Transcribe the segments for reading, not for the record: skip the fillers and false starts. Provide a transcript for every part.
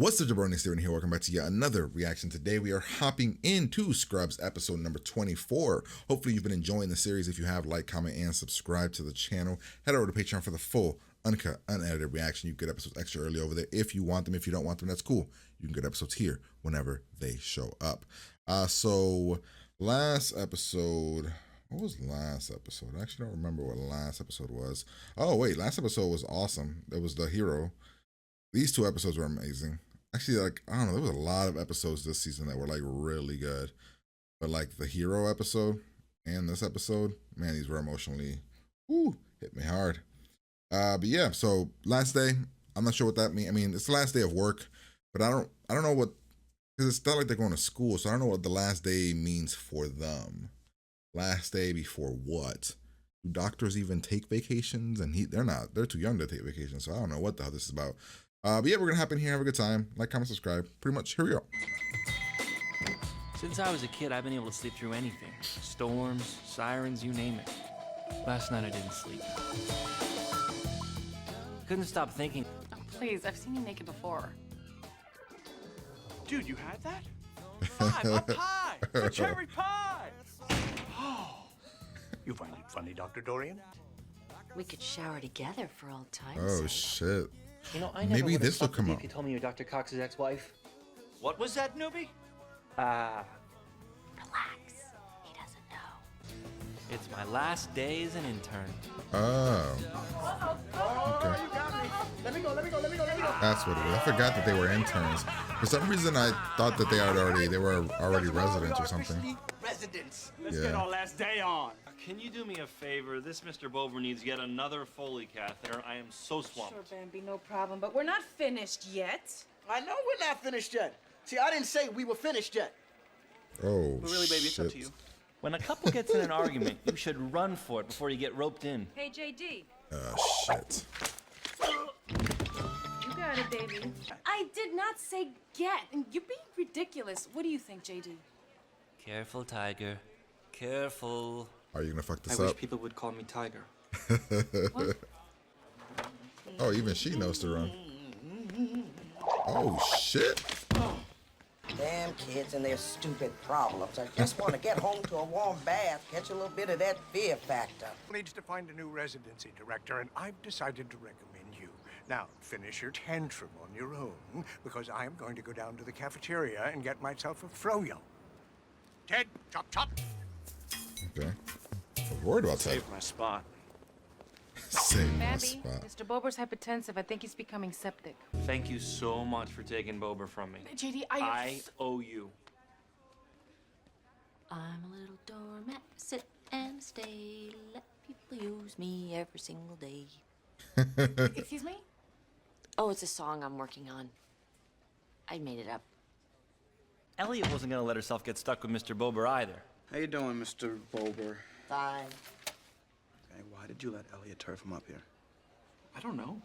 What's up, Jabroni? Steven here. Welcome back to yet another reaction. Today we are hopping into Scrubs episode number 24. Hopefully you've been enjoying the series. If you have, like, comment, and subscribe to the channel. Head over to Patreon for the full, uncut, unedited reaction. You get episodes extra early over there if you want them. If you don't want them, that's cool. You can get episodes here whenever they show up. So last episode, what was last episode? I actually don't remember what last episode was. Oh wait, last episode was awesome. It was the hero. These two episodes were amazing. Actually, like, I don't know, there was a lot of episodes this season that were like really good. But like the hero episode and this episode, man, these were emotionally, hit me hard. But yeah, so last day, I'm not sure what that means. I mean, it's the last day of work, but I don't know what, because it's not like they're going to school, so I don't know what the last day means for them. Last day before what? Do doctors even take vacations? And they're too young to take vacations, so I don't know what the hell this is about. But yeah, we're gonna hop in here, have a good time. Like, comment, subscribe. Pretty much, here we go. Since I was a kid, I've been able to sleep through anything. Storms, sirens, you name it. Last night I didn't sleep. Couldn't stop thinking. Oh, please, I've seen you naked before. Dude, you had that? Fine, a pie! A cherry pie! Oh, you find it funny, Dr. Dorian? We could shower together for old times' Oh, sake. shit. You know, I never Maybe would've this will fucked with come you up. if you told me you're Dr. Cox's ex-wife. What was that, newbie? Relax. He doesn't know. It's my last day as an intern. Oh. Okay. Let me go. That's what it is. I forgot that they were interns. For some reason, I thought that they were already residents or something. Residents. Let's Yeah. get our last day on. Can you do me a favor? This Mr. Bover needs yet another Foley catheter. I am so swamped. Sure, Bambi, no problem. But we're not finished yet. I know we're not finished yet. See, I didn't say we were finished yet. Oh, But really, baby, it's up to shit. you. When a couple gets in an argument, you should run for it before you get roped in. Hey, JD. Shit. You got it, baby. I did not say get. And you're being ridiculous. What do you think, JD? Careful, Tiger. Careful. Are you gonna fuck I this wish up? people would call me Tiger. Oh, even she knows to run. Oh, shit. Damn kids and their stupid problems. I just want to get home to a warm bath, catch a little bit of that fear factor. Needs to find a new residency director, and I've decided to recommend you. Now, finish your tantrum on your own, because I'm going to go down to the cafeteria and get myself a froyo. Ted, chop, chop. Okay. I was worried about that. Save my spot. Save my Bambi, spot. Mr. Bober's hypertensive. I think he's becoming septic. Thank you so much for taking Bober from me. JD, I owe you. I'm a little doormat, sit and stay. Let people use me every single day. Excuse me? Oh, it's a song I'm working on. I made it up. Elliot wasn't gonna let herself get stuck with Mr. Bober either. How you doing, Mr. Bober? Fine. Okay, why did you let Elliot turf him up here? I don't know.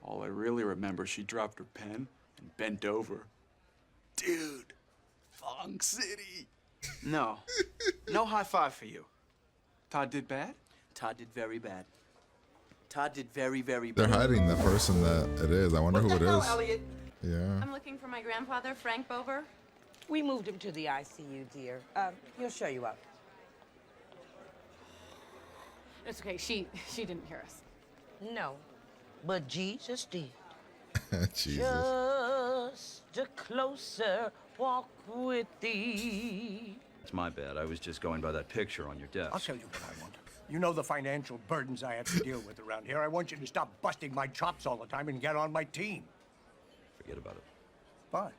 All I really remember, she dropped her pen and bent over. Dude, Fong City. No. No high five for you. Todd did bad? Todd did very bad. Todd did very, very They're bad. hiding the person that it is. I wonder who it is. Elliot? Yeah. I'm looking for my grandfather, Frank Bober. We moved him to the ICU, dear. He'll show you up. It's okay. She didn't hear us. No, but Jesus did. Jesus. Just a closer walk with thee. It's my bad. I was just going by that picture on your desk. I'll tell you what I want. You know the financial burdens I have to deal with around here. I want you to stop busting my chops all the time and get on my team. Forget about it. Fine.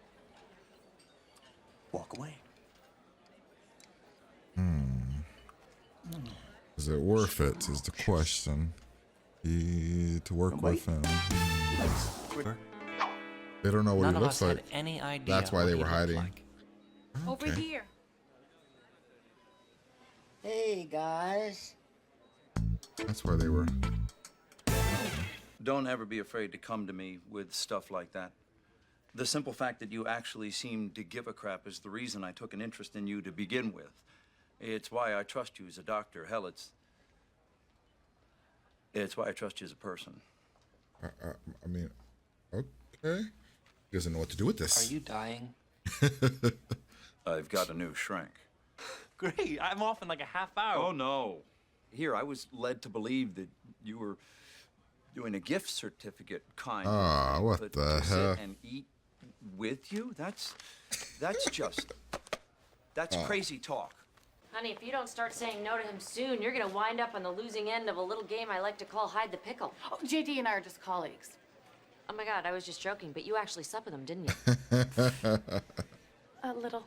Walk away. Is it worth it? Is the question. To work with him. They don't know what None he of looks us like. had any idea. That's why what they he were looked hiding. like. Over Okay. here. Hey, guys. That's why they were. Don't ever be afraid to come to me with stuff like that. The simple fact that you actually seem to give a crap is the reason I took an interest in you to begin with. It's why I trust you as a doctor. Hell, it's why I trust you as a person. I mean, okay. He doesn't know what to do with this. Are you dying? I've got a new shrink. Great. I'm off in like a half hour. Oh, no. Here, I was led to believe that you were doing a gift certificate kind of Ah, thing, what but the to hell? sit and eat with you? That's crazy talk. Honey, if you don't start saying no to him soon, you're gonna wind up on the losing end of a little game I like to call hide the pickle. Oh, JD and I are just colleagues. Oh my God, I was just joking, but you actually slept with him, didn't you? A little.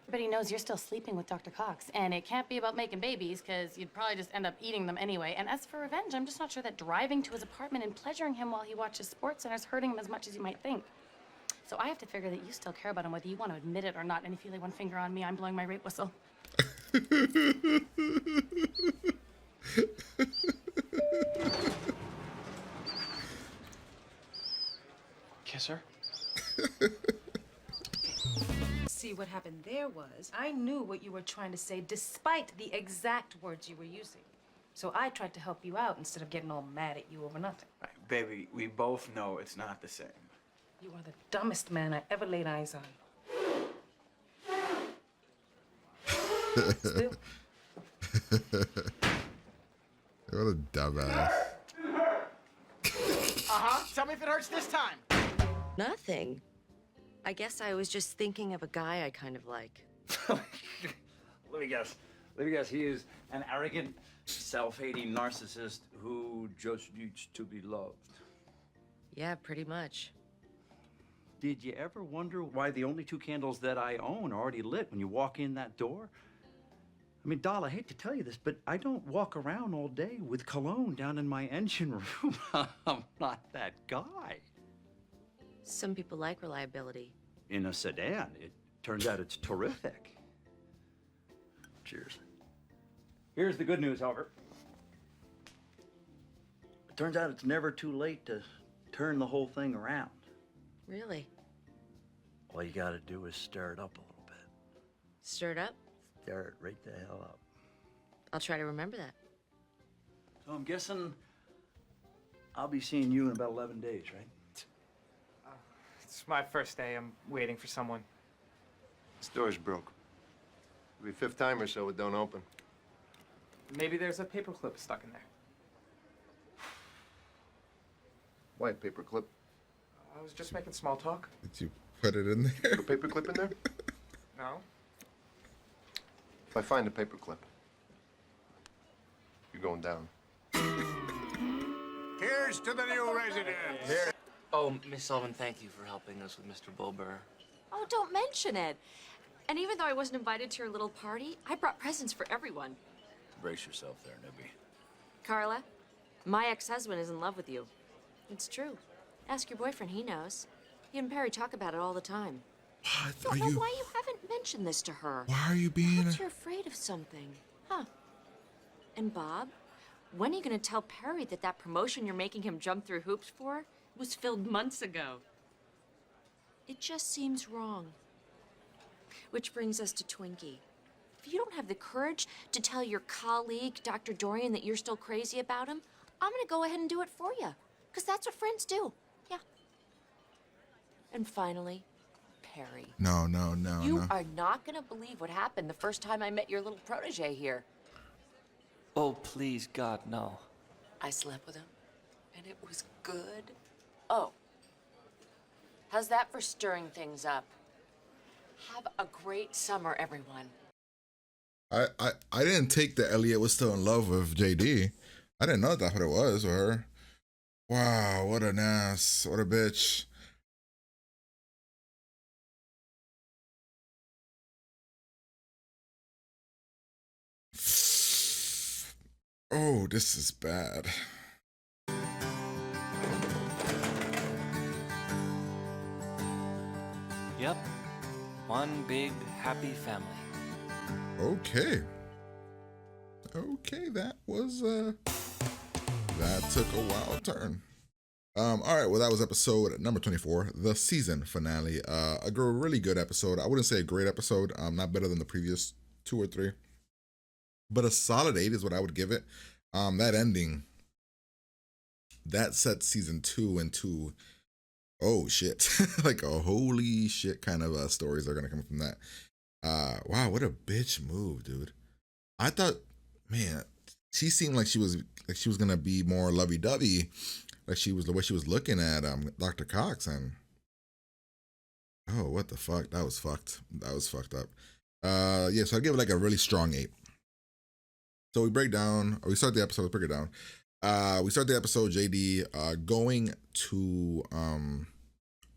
But he knows you're still sleeping with Dr. Cox, and it can't be about making babies, because you'd probably just end up eating them anyway. And as for revenge, I'm just not sure that driving to his apartment and pleasuring him while he watches Sports Center is hurting him as much as you might think. So I have to figure that you still care about him, whether you want to admit it or not. And if you lay one finger on me, I'm blowing my rape whistle. Kiss her? See, what happened there was, I knew what you were trying to say despite the exact words you were using. So I tried to help you out instead of getting all mad at you over nothing. Right, baby, we both know it's not the same. You are the dumbest man I ever laid eyes on. Still. What a dumbass. Tell me if it hurts this time. Nothing. I guess I was just thinking of a guy I kind of like. Let me guess. He is an arrogant, self-hating narcissist who just needs to be loved. Yeah, pretty much. Did you ever wonder why the only 2 candles that I own are already lit when you walk in that door? I mean, doll, I hate to tell you this, but I don't walk around all day with cologne down in my engine room. I'm not that guy. Some people like reliability. In a sedan, it turns out it's terrific. Cheers. Here's the good news, however. It turns out it's never too late to turn the whole thing around. Really? All you gotta do is stir it up a little bit. Stirred up? Stir it right the hell up. I'll try to remember that. So I'm guessing I'll be seeing you in about 11 days, right? It's my first day. I'm waiting for someone. This door's broke. It'll be 5th time or so it don't open. Maybe there's a paperclip stuck in there. Why, paperclip? I was just making small talk. Did you put it in there? Put a paperclip in there? No? If I find a paperclip, you're going down. Here's to the new residents. Here. Oh, Miss Sullivan, thank you for helping us with Mr. Bulber. Oh, don't mention it. And even though I wasn't invited to your little party, I brought presents for everyone. Brace yourself there, newbie. Carla, my ex-husband is in love with you. It's true. Ask your boyfriend, he knows. He and Perry talk about it all the time. What I don't know why you haven't mentioned this to her. Why are you being? Perhaps you're afraid of something, huh? And Bob, when are you gonna tell Perry that that promotion you're making him jump through hoops for was filled months ago? It just seems wrong. Which brings us to Twinkie. If you don't have the courage to tell your colleague, Dr. Dorian, that you're still crazy about him, I'm gonna go ahead and do it for you. Because that's what friends do. Yeah. And finally, Perry. No. You are not gonna believe what happened the first time I met your little protege here. Oh, please, God, no. I slept with him, and it was good. Oh. How's that for stirring things up? Have a great summer, everyone. I didn't take that Elliot was still in love with JD. I didn't know that's what it was with her. Wow, what an ass. What a bitch. Oh, this is bad. Yep. One big, happy family. Okay. Okay, that was that took a wild turn. All right, well, that was episode number 24, the season finale. A really good episode. I wouldn't say a great episode. Not better than the previous 2 or 3, but a solid 8 is what I would give it. That ending, that set season 2 into Oh shit. Like a holy shit kind of stories are gonna come from that. Wow, what a bitch move, dude. I thought, man, she seemed like she was gonna be more lovey dovey, like she was the way she was looking at Dr. Cox, and oh, what the fuck? That was fucked. That was fucked up. Yeah, so I give it like a really strong 8. So we break down, or we start the episode, let's break it down. We start the episode, JD going to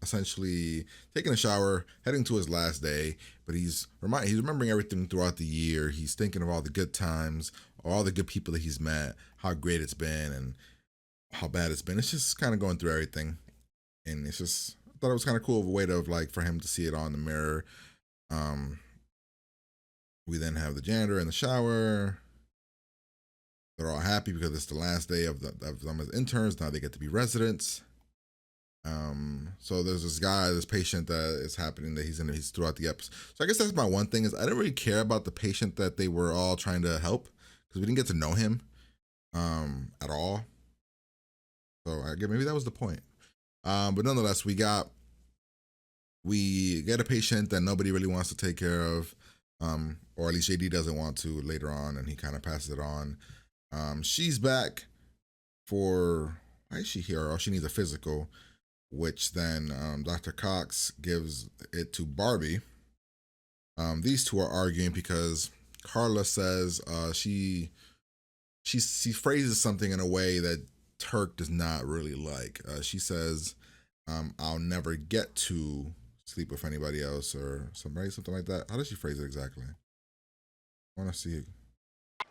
essentially taking a shower, heading to his last day, but he's remembering everything throughout the year. He's thinking of all the good times, all the good people that he's met, how great it's been, and how bad it's been. It's just kind of going through everything, and it's just I thought it was kind of cool of a way to like for him to see it all in the mirror. We then have the janitor in the shower. They're all happy because it's the last day of them as interns. Now they get to be residents. So there's this patient that is happening that he's throughout the episode. So I guess that's my one thing is I didn't really care about the patient that they were all trying to help because we didn't get to know him at all. So I guess maybe that was the point. But nonetheless, we get a patient that nobody really wants to take care of, or at least JD doesn't want to later on, and he kind of passes it on. She's back for, why is she here? Oh, she needs a physical, which then Dr. Cox gives it to Barbie. These two are arguing because Carla says she phrases something in a way that Turk does not really like. She says, I'll never get to sleep with anybody else or somebody, something like that. How does she phrase it exactly? I want to see it.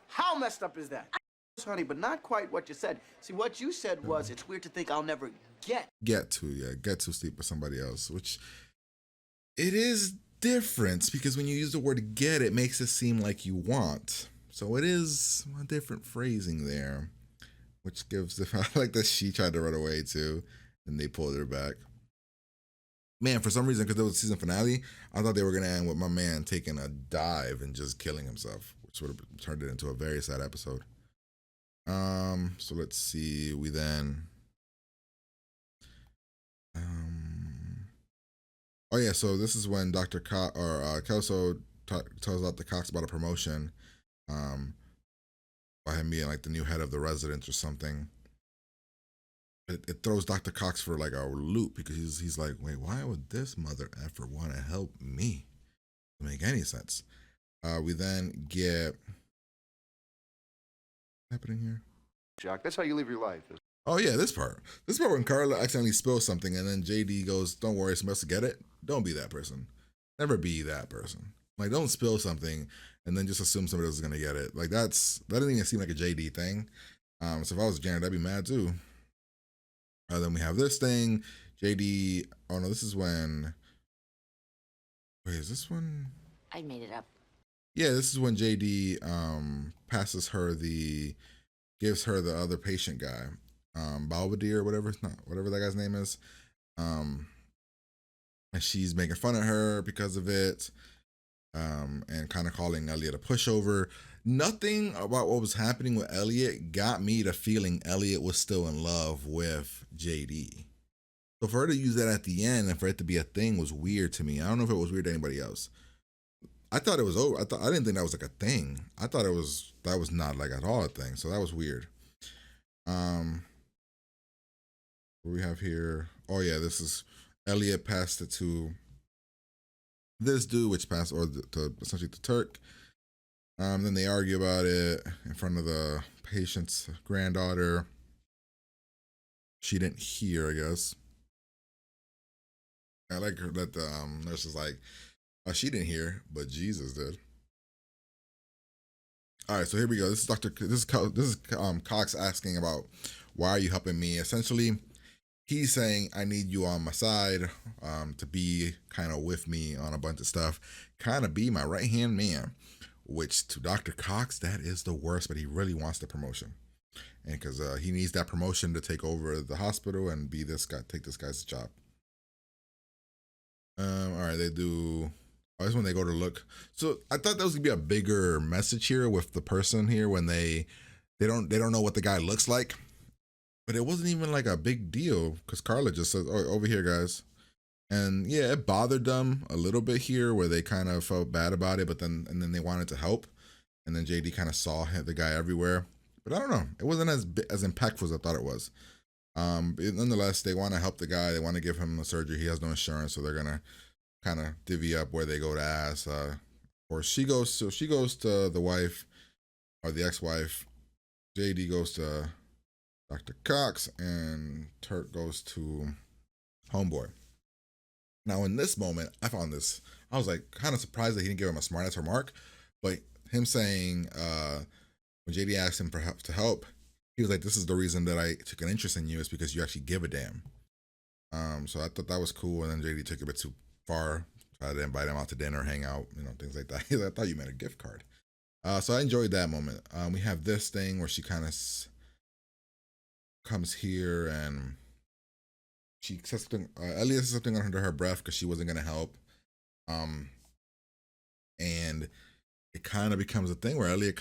How messed up is that? Honey, but not quite what you said. See, what you said was, it's weird to think I'll never get to sleep with somebody else, which it is different because when you use the word get, it makes it seem like you want. So it is a different phrasing there, which gives the, I like that she tried to run away too, and they pulled her back. Man, for some reason, because it was the season finale, I thought they were going to end with my man taking a dive and just killing himself, which would have turned it into a very sad episode. So let's see. We then, oh yeah. So this is when Dr. Kelso tells Dr. Cox about a promotion, by him being like the new head of the residence or something. It throws Dr. Cox for like a loop because he's like, wait, why would this mother effer want to help me? Doesn't make any sense. We then get, what's happening here? Jack, that's how you live your life. Oh yeah, this part when Carla accidentally spills something and then JD goes, don't worry, somebody else will get it. Don't be that person. Never be that person. Like, don't spill something and then just assume somebody else is gonna get it. Like that doesn't even seem like a JD thing. So if I was Janet, I'd be mad too. Then we have this thing. JD, oh no, this is when, wait, is this one? I made it up. Yeah, this is when JD gives her the other patient guy, Balvadier or whatever that guy's name is. And she's making fun of her because of it, and kind of calling Elliot a pushover. Nothing about what was happening with Elliot got me to feeling Elliot was still in love with JD. So for her to use that at the end and for it to be a thing was weird to me. I don't know if it was weird to anybody else. I thought it was over. I didn't think that was like a thing. I thought that was not like at all a thing. So that was weird. What we have here? Oh yeah, this is Elliot passed it to this dude, which passed to essentially to Turk. Then they argue about it in front of the patient's granddaughter. She didn't hear, I guess. I like her that the nurse is like, oh, she didn't hear, but Jesus did. All right, so here we go. This is Cox asking about why are you helping me? Essentially, he's saying I need you on my side, to be kind of with me on a bunch of stuff, kind of be my right hand man. Which to Dr. Cox, that is the worst, but he really wants the promotion, and because he needs that promotion to take over the hospital and be this guy, take this guy's job. All right, they do. Oh, this when they go to look. So I thought that was gonna be a bigger message here with the person here when they don't know what the guy looks like. but it wasn't even like a big deal because Carla just says, "Oh, over here, guys." And yeah, it bothered them a little bit here where they kind of felt bad about it, but then they wanted to help. And then JD kind of saw the guy everywhere. But I don't know. It wasn't as impactful as I thought it was. Nonetheless, they want to help the guy. They want to give him a surgery. He has no insurance, so they're gonna kind of divvy up where they go to ask. Or she goes to the wife or the ex-wife. JD goes to Dr. Cox, and Turk goes to Homeboy. Now, in this moment, I was like kind of surprised that he didn't give him a smartass remark, but him saying, when JD asked him perhaps to help, he was like, "This is the reason that I took an interest in you, is because you actually give a damn." So I thought that was cool, and then JD took it a bit too far, tried to invite him out to dinner, hang out, things like that. I thought you meant a gift card. So I enjoyed that moment. We have this thing where she kind of comes here and she says something. Elliot says something under her breath because she wasn't gonna help. And it kind of becomes a thing where Elliot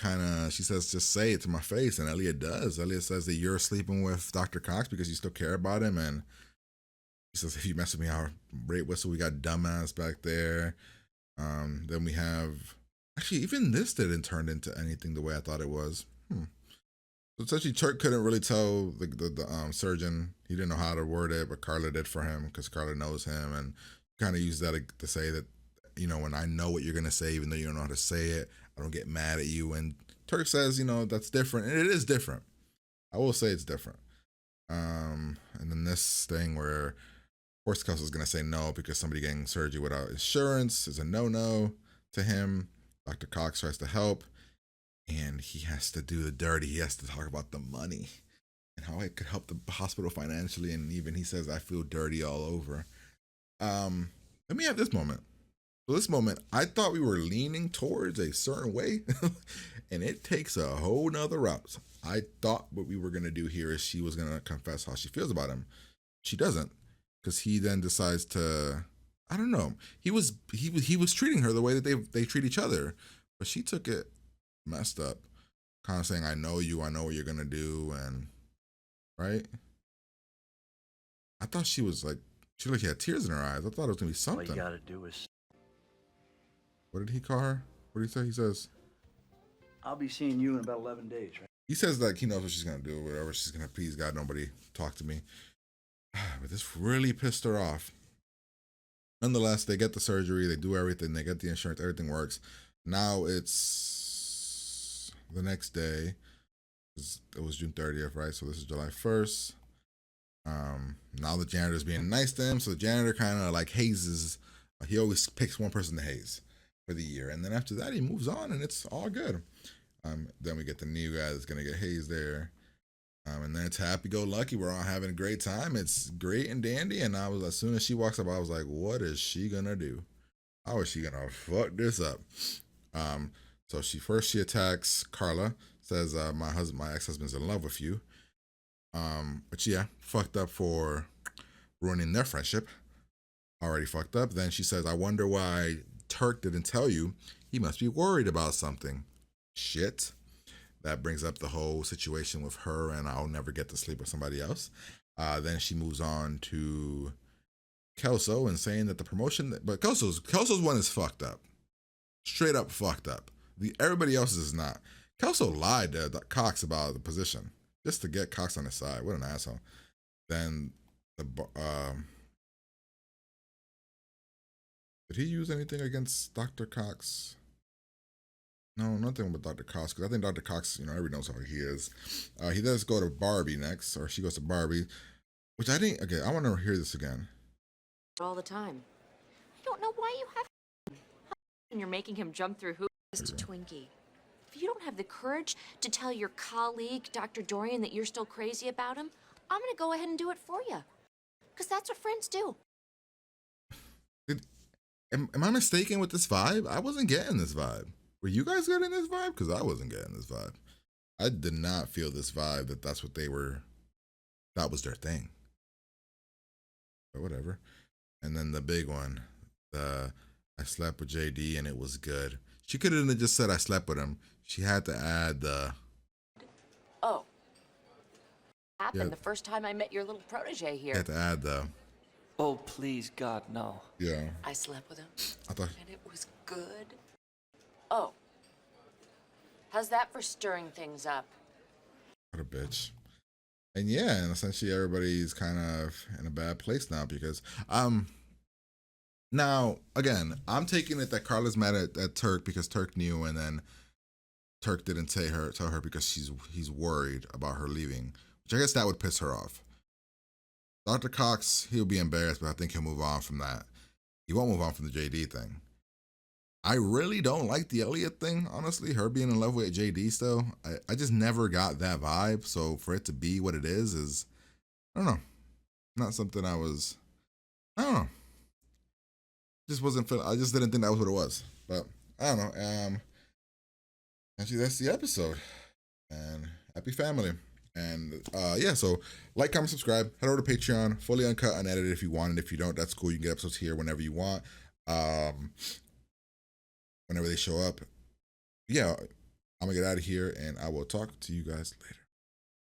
she says, "Just say it to my face," and Elliot does. Elliot says that you're sleeping with Dr. Cox because you still care about him, and he says, "If you mess with me, I'll rate whistle." We got dumbass back there. Then we have actually even this didn't turn into anything the way I thought it was. So essentially, Turk couldn't really tell the surgeon. He didn't know how to word it, but Carla did for him because Carla knows him, and kind of used that to say that, when I know what you're gonna say, even though you don't know how to say it, I don't get mad at you. And Turk says, that's different, and it is different. I will say it's different. And then this thing where, of course, Kelso's gonna say no because somebody getting surgery without insurance is a no to him. Dr. Cox tries to help, and he has to do the dirty. He has to talk about the money and how it could help the hospital financially. And even he says, "I feel dirty all over." Let me have this moment. So this moment, I thought we were leaning towards a certain way, and it takes a whole nother route. I thought what we were gonna do here is she was gonna confess how she feels about him. She doesn't, because he then decides to, I don't know. He was treating her the way that they treat each other, but she took it messed up, kind of saying, "I know you, I know what you're gonna do," and right. I thought she was like, she looked like she had tears in her eyes. I thought it was gonna be something. All you gotta do is. What did he call her? What did he say? He says, "I'll be seeing you in about 11 days, right?" He says like he knows what she's gonna do, whatever she's gonna. Please God, nobody talk to me. But this really pissed her off. Nonetheless, they get the surgery, they do everything, they get the insurance, everything works. Now it's the next day. It was June 30th, right? So this is July 1st. Now the janitor's being nice to him, so the janitor kind of like hazes. He always picks one person to haze for the year, and then after that he moves on, and it's all good. Then we get the new guy that's gonna get hazed there, and then it's happy-go-lucky. We're all having a great time. It's great and dandy. And as soon as she walks up, I was like, "What is she gonna do? How is she gonna fuck this up?" So she attacks Carla, says, my ex-husband's in love with you." But yeah, fucked up for ruining their friendship. Already fucked up. Then she says, "I wonder why Turk didn't tell you. He must be worried about something." Shit. That brings up the whole situation with her, and I'll never get to sleep with somebody else. Then she moves on to Kelso and saying that the promotion, but Kelso's one is fucked up. Straight up fucked up. Everybody else's is not. Kelso lied to Cox about the position just to get Cox on his side. What an asshole. Then did he use anything against Dr. Cox? No, nothing with Dr. Cox, because I think Dr. Cox, everybody knows how he is. He does go to Barbie next, or she goes to Barbie, which I think, okay, I want to hear this again. All the time. I don't know why you have and you're making him jump through hoops. Just a Twinkie. If you don't have the courage to tell your colleague, Dr. Dorian, that you're still crazy about him, I'm going to go ahead and do it for you. Because that's what friends do. Am I mistaken with this vibe? I wasn't getting this vibe. Were you guys getting this vibe? Because I wasn't getting this vibe. I did not feel this vibe that's what they were, that was their thing. But whatever. And then the big one, I slept with JD and it was good. She could have just said I slept with him. She had to add the... Oh. happened Yeah. the first time I met your little protege You here. had to add though. Oh, please, God, no. Yeah. I slept with him, I thought. and it was good. Oh, how's that for stirring things up? What a bitch. And yeah, and essentially everybody's kind of in a bad place now because now again, I'm taking it that Carla's mad at Turk because Turk knew, and then Turk didn't tell her because he's worried about her leaving. Which I guess that would piss her off. Dr. Cox, he'll be embarrassed, but I think he'll move on from that. He won't move on from the JD thing. I really don't like the Elliot thing, honestly. Her being in love with JD still. I just never got that vibe. So for it to be what it is I don't know. Not something I don't know. Just wasn't feeling, I just didn't think that was what it was. But I don't know. Actually that's the episode. And happy family. And yeah, so like, comment, subscribe, head over to Patreon, fully uncut, unedited if you want, and if you don't, that's cool. You can get episodes here whenever you want. Whenever they show up. Yeah, I'm gonna get out of here and I will talk to you guys later.